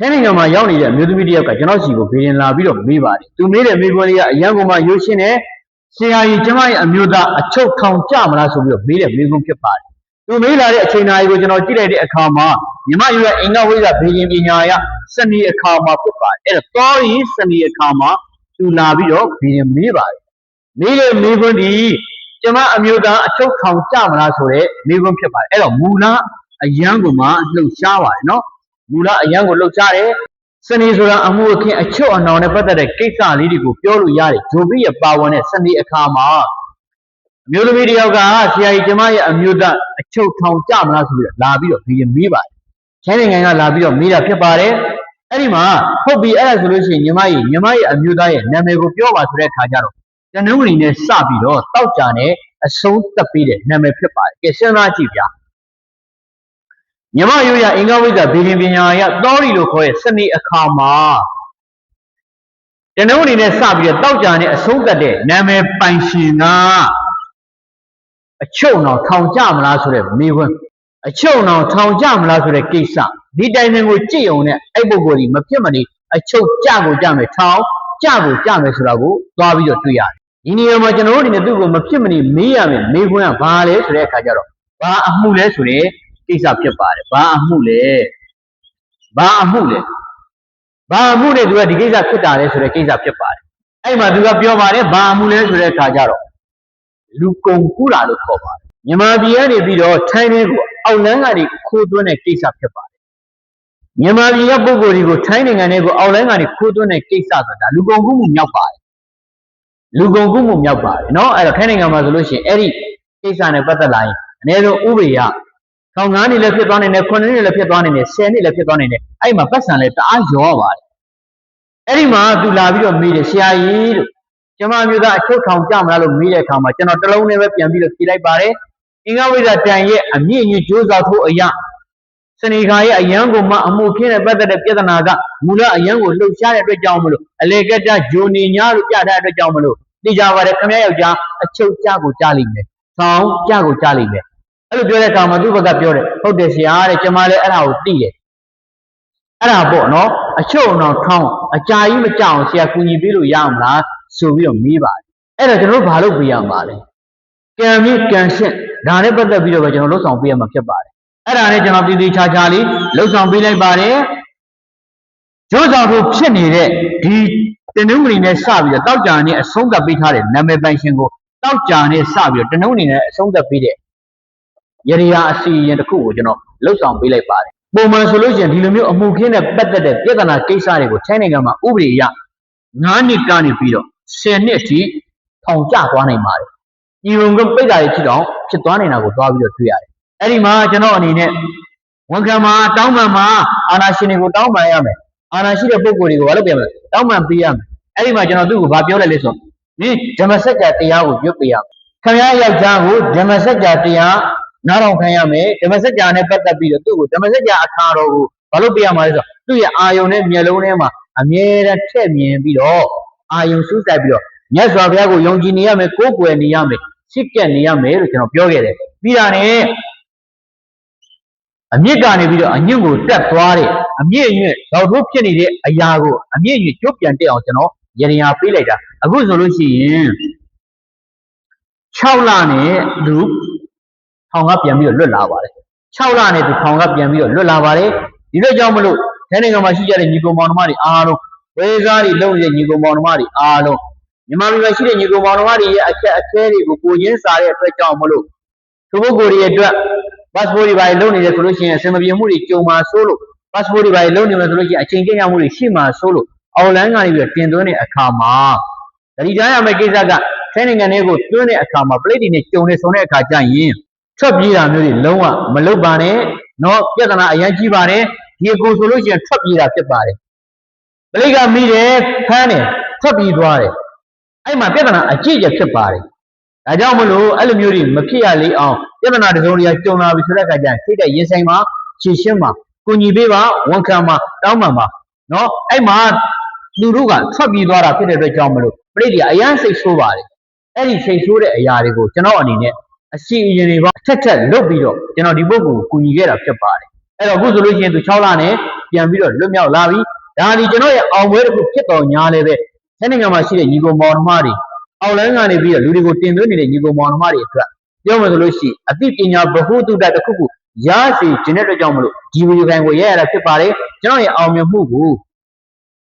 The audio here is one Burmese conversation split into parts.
ထိုင်းနိုင်ငံမှာရောက်နေတဲ့အမျိုးသမီးတစ်ယောက်ကကျွန်တော်စီကိုဘေးရင်လာပြီးတော့မေးပါတယ်သူမေးတဲ့မေးခွန်းလေးကအရန်ကုန်မှာရိုးရှင်းတယ်ဆရာကြီးကျမရဲ့အမျိုးသားအချုပ်ထောင်ကြမလားဆိုပြီးတော့မေးတဲ့မေးခွန်းဖြစ်ပါတယ်သူမေးလာတဲ့အချိန်တိုင်းကိုကျွန်တော်ကြည့်လိုက်တဲ့အခါမှာမြမယူရဲ့အင်္ဂဝိဇ္ဇဘေးရင်ပညာရစနေအခါမှာဖြစ်ပါတယ်အဲ့တော့တော်ရင်စနေအခါမှာသူလာပြီးတော့ဘေးရင်မေးပါတယ်မေးတဲ့မေးခွန်းဒီကျမအမျိုးသားအချုပ်ထောင်ကြမလားဆိုတဲ့မေးခွန်းဖြစ်ပါတယ်အဲ့တော့မူလအရန်ကုန်မှာလှုပ်ရှားပါတယ်နော်မူလအရန်ကိုလှုပ်ရှားတယ်စနေဆိုတာအမှုအခင်းအချုပ်အနှောင်နဲ့ပတ်သက်တဲ့ကိစ္စလေးတွေကိုပြောလို့ရတယ်ဂျိုဘီရဲ့ပါဝင်တဲ့စနေအခါမှာအမျိုးသမီးတစ်ယောက်ကဆရာကြီးကျမရဲ့အမျိုးသားအချုပ်ထောင်ကြမလားဆိုပြီးလာပြီးတော့ဒီမေးပါတယ်ချင်းနိုင်ငံကလာပြီးတော့မေးတာဖြစ်ပါတယ်အဲ့ဒီမှာဟုတ်ပြီအဲ့ဒါဆိုလို့ရှိရင်ညီမရဲ့အမျိုးသားရဲ့နာမည်ကိုပြောပါဆိုတဲ့အခါကျတော့တနင်္ဂနွေနဲ့စပြီးတော့တောက်ကြနဲ့အဆုံးသတ်ပြီးတဲ့နာမည်ဖြစ်ပါတယ်ကဲစဉ်းစားကြည့်ဗျာမြမရိုးရအင်္ဂဝိဇ္ဇဘေးရင်ပညာရတောရီလို့ခေါ်တဲ့စနေအခါမှာတနင်္ဂနွေနဲ့စပြီးတော့တောက်ကြနဲ့အဆုံးသတ်တဲ့နာမည်ပိုင်ရှင်ကအချုပ်အောင်ထောင်ကြမလားဆိုတဲ့မေးခွန်းအချုပ်အောင်ထောင်ကြမလားဆိုတဲ့ကိစ္စဒီတိုင်ပင်ကိုကြည့်အောင်နဲ့အဲ့ပုဂ္ဂိုလ်ကြီးမဖြစ်မနေအချုပ်ကြကိုကြမယ်ထောင်ကြကိုကြမယ်ဆိုတာကိုသွားပြီးတော့တွေ့ရတယ်ဒီနေရာမှာကျွန်တော်တို့အနေနဲ့သူ့ကိုမဖြစ်မနေမေးရမယ်မေးခွန်းကဘာလဲဆိုတဲ့အခါကျတော့ဘာအမှုလဲဆိုတဲ့ကိစ္စဖြစ်ပါတယ်ဘာအမှုလဲသူကဒီကိစ္စဖြစ်တာလဲဆိုတဲ့ကိစ္စဖြစ်ပါတယ်အဲ့မှာသူကပြောပါတယ်ဘာအမှုလဲဆိုတဲ့အခါကျတော့လူကုန်ကူးတာလို့ခေါ်ပါတယ်မြန်မာပြည်ကနေပြီးတော့ထိုင်းတွေကိုအောက်လန်းကနေခိုးသွင်းတဲ့ကိစ္စဖြစ်ပါတယ်မြန်မာပြည်ကပုဂ္ဂိုလ်တွေကိုထိုင်းနိုင်ငံတွေကိုအောက်လန်းကနေခိုးသွင်းတဲ့ကိစ္စဆိုတာလူကုန်ကူးမှုမြောက်ပါတယ်နော်အဲ့တော့ထိုင်းနိုင်ငံမှာဆိုလို့ရှိရင်အဲ့ဒီကိစ္စနဲ့ပတ်သက်လာရင်အနည်းဆုံးဥပဒေကထောင်9နှစ်လည်းဖြစ်သွားနိုင်တယ်9နှစ်လည်းဖြစ်သွားနိုင်တယ်10နှစ်လည်းဖြစ်သွားနိုင်တယ်အဲ့မှာပတ်စံလည်းတအားရောပါတယ်အဲ့ဒီမှာသူလာပြီးတော့မေးတယ်ဆရာကြီးလို့ကျမမျိုးသားအချုပ်ထောင်ကြမလားလို့မေးတဲ့အခါမှာကျွန်တော်တလုံးနဲ့ပဲပြန်ပြီးတော့ဖြေလိုက်ပါတယ်အင်္ဂဝိဇ္ဇတန်ရဲ့အမြင့်ကြီးကြိုးစားဖို့အရာစနေခါရဲ့အယံကိုမှအမှုခင်းနဲ့ပတ်သက်တဲ့ပြဿနာကမူလအယံကိုလှုပ်ရှားတဲ့အတွက်ကြောင့်မလို့အလေကတဂျိုနေညာလို့ပြတဲ့အတွက်ကြောင့်မလို့သိကြပါတယ်ခင်ဗျားယောက်ျားအချုပ်ကြကိုကြလိမ့်မယ်ထောင်ကြကိုကြလိမ့်မယ်အဲ့လိုပြောတဲ့အခါမှာသူ့ဘက်ကပြောတယ်ဟုတ်တယ်ဆရာတဲ့ကျွန်မလည်းအဲ့ဒါကိုသိတယ်အဲ့ဒါပေါ့နော်အချုပ်အောင်ထောင်းအကြာကြီးမကြအောင်ဆရာကူညီပေးလို့ရအောင်လားဆိုပြီးတော့မေးပါတယ်အဲ့တော့ကျွန်တော်တို့ဘာလုပ်ပေးရမှာလဲကံမြင့်ကံရှင်းဒါနဲ့ပတ်သက်ပြီးတော့ပဲကျွန်တော်လှုပ်ဆောင်ပေးရမှာဖြစ်ပါတယ်အဲ့ဒါနဲ့ကျွန်တော်တည်တည်ချာချာလေးလှုပ်ဆောင်ပေးလိုက်ပါတယ်ကျိုးဆောင်ဖို့ဖြစ်နေတဲ့ဒီတနင်္ဂနွေနဲ့စပြီးတော့တောက်ကြနဲ့အဆုံးသတ်ပေးထားတဲ့နာမည်ပိုင်ရှင်ကိုတောက်ကြနဲ့စပြီးတော့တနင်္ဂနွေနဲ့အဆုံးသတ်ပေးတဲ့ရရိယာအစီအရင်တစ်ခုကိုကျွန်တော်လှုပ်ဆောင်ပေးလိုက်ပါတယ်ပုံမှန်ဆိုလို့ရှိရင်ဒီလိုမျိုးအမှုခင်းနဲ့ပတ်သက်တဲ့ပြဿနာကိစ္စတွေကိုထိုင်းနိုင်ငံမှာဥပဒေအရ9နှစ်ကနေပြီးတော့10နှစ်အထိထောင်ကျသွားနိုင်ပါတယ်ဒီလိုမျိုးပိတ်တာတွေဖြစ်တော့ဖြစ်သွားနေတာကိုသွားပြီးတော့တွေ့ရတယ်အဲ့ဒီမှာကျွန်တော်အနေနဲ့ဝန်ခံမှာတောင်းပန်မှာအာဏာရှင်တွေကိုတောင်းပန်ရမယ်အာဏာရှိတဲ့ပုဂ္ဂိုလ်တွေကိုဘာလုပ်ပြရမလဲတောင်းပန်ပေးရမယ်အဲ့ဒီမှာကျွန်တော်သူ့ကိုဘာပြောလိုက်လဲဆိုမင်းဓမ္မစကြာတရားကိုရွတ်ပေးရမယ်ခင်ဗျားယောက်ျားကိုဓမ္မစကြာတရားနားထောင်ခံရမယ်ဓမ္မစကြာနဲ့ပတ်သက်ပြီးတော့သူ့ကိုဓမ္မစကြာအခါတော်ကိုဘာလုပ်ပေးရမှာလဲဆိုတော့သူ့ရဲ့အာယုံနဲ့မျက်လုံးထဲမှာအမြဲတမ်းထည့်မြင်ပြီးတော့အာယုံစူးစိုက်ပြီးတော့မြတ်စွာဘုရားကိုယုံကြည်နေရမယ်ကိုးကွယ်နေရမယ်ချစ်ကပ်နေရမယ်လို့ကျွန်တော်ပြောခဲ့တယ်ပြီးတာနဲ့အမြင့်ကနေပြီးတော့အညွန့်ကိုတက်သွားတဲ့အမြင့်အညွန့်ဇောက်ထိုးဖြစ်နေတဲ့အရာကိုအမြင့်အညွန့်ကျုပ်ပြန်တက်အောင်ကျွန်တော်ရရင်အားပေးလိုက်တာအခုဆိုလို့ရှိရင်6လနဲ့သူထောင်ကပြန်ပြီးတော့လွတ်လာပါတယ်6လနဲ့သူထောင်ကပြန်ပြီးတော့လွတ်လာပါတယ်ဒီလိုကြောင့်မလို့ထိုင်းနိုင်ငံမှာရှိကြတဲ့ညီကောင်မောင်နှမတွေအားလုံးဝေစားတွေလုံနေတဲ့ညီကောင်မောင်နှမတွေအားလုံးမြန်မာပြည်မှာရှိတဲ့ညီကောင်မောင်နှမတွေရဲ့အခက်အခဲတွေကိုကိုရင်းစားတဲ့အတွက်ကြောင့်မလို့သူပုဂ္ဂိုလ်တွေအတွက် passport တွေပါလုံနေတယ်ဆိုလို့ရှိရင်အစင်မပြေမှုတွေကြုံမှာဆိုလို့ passport တွေပါလုံနေမယ်ဆိုလို့ရှိရင်အချိန်ကျဉ်းမှုတွေရှိမှာဆိုလို့အော်လိုင်းကနေပြီးတင်သွင်းတဲ့အခါမှာတတိယရမယ့်ကိစ္စကထိုင်းနိုင်ငံတွေကိုသွင်းတဲ့အခါမှာ plate တွေနဲ့ကြုံနေဆုံတဲ့အခါကျရင်ထွက်ပြေးတာမျိုးတွေလုံးဝမလုပ်ပါနဲ့เนาะပြဿနာအရင်ကြီးပါတယ်ဒီအကိုဆိုလို့ရှိရင်ထွက်ပြေးတာဖြစ်ပါတယ် plate ကမိတယ်ဖမ်းတယ်ထွက်ပြေးသွားတယ်အဲ့မှာပြဿနာအကြီးကျယ်ဖြစ်ပါတယ်ဒါကြောင့်မလို့အဲ့လိုမျိုးတွေမဖြစ်ရလေအောင်ပြဿနာတစုံတရာကြုံလာပြီဆိုတဲ့အခါကျရင်ထိတဲ့ရင်ဆိုင်မှာဖြေရှင်းမှာကိုညီပေးပါဝန်ခံမှာတောင်းပန်ပါเนาะအဲ့မှာလူတို့ကထွက်ပြေးသွားတာဖြစ်တဲ့အတွက်ကြောင့်မလို့ပြိတ္တိအရန်စိတ်ဆိုးပါတယ်အဲ့ဒီစိတ်ဆိုးတဲ့အရာတွေကိုကျွန်တော်အနေနဲ့အစီအရင်တွေပါထက်ထက်လွတ်ပြီးတော့ကျွန်တော်ဒီပုဂ္ဂိုလ်ကိုကူညီခဲ့တာဖြစ်ပါတယ် အဲ့တော့အခုဆိုလို့ရှိရင်သူ6လနဲ့ပြန်ပြီးတော့လွတ်မြောက်လာပြီဒါဒီကျွန်တော်ရဲ့အောင်ပွဲတစ်ခုဖြစ်တော်ညာလည်းပဲထိုင်းနိုင်ငံမှာရှိတဲ့ညီကိုမောင်နှမတွေအောက်လိုင်းကနေပြီးတော့လူတွေကိုတင်သွင်းနေတဲ့ညီကိုမောင်နှမတွေအတွက်ပြောမယ်ဆိုလို့ရှိရင်အသိပညာဗဟုသုတတစ်ခုခုရရှိခြင်းတဲ့အတွက်ကြောင့်မလို့ဒီဗီဒီယိုဖိုင်ကိုရိုက်ရတာဖြစ်ပါတယ်ကျွန်တော်ရဲ့အောင်မြင်မှုကို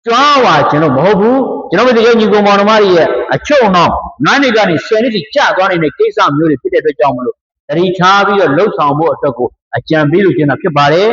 ကြွားဝါကျွန်တော်မဟုတ်ဘူးကျွန်တော်တို့ရဲ့ညီကိုမောင်နှမတွေရဲ့အချုပ်နောက်9နှစ်ကနေ10နှစ်ထိကြာသွားနေတဲ့ကိစ္စမျိုးတွေဖြစ်တဲ့အတွက်ကြောင့်မလို့တတိထားပြီးတော့လှုပ်ဆောင်ဖို့အတွက်ကိုအကြံပေးလို့ကျင်းတာဖြစ်ပါတယ်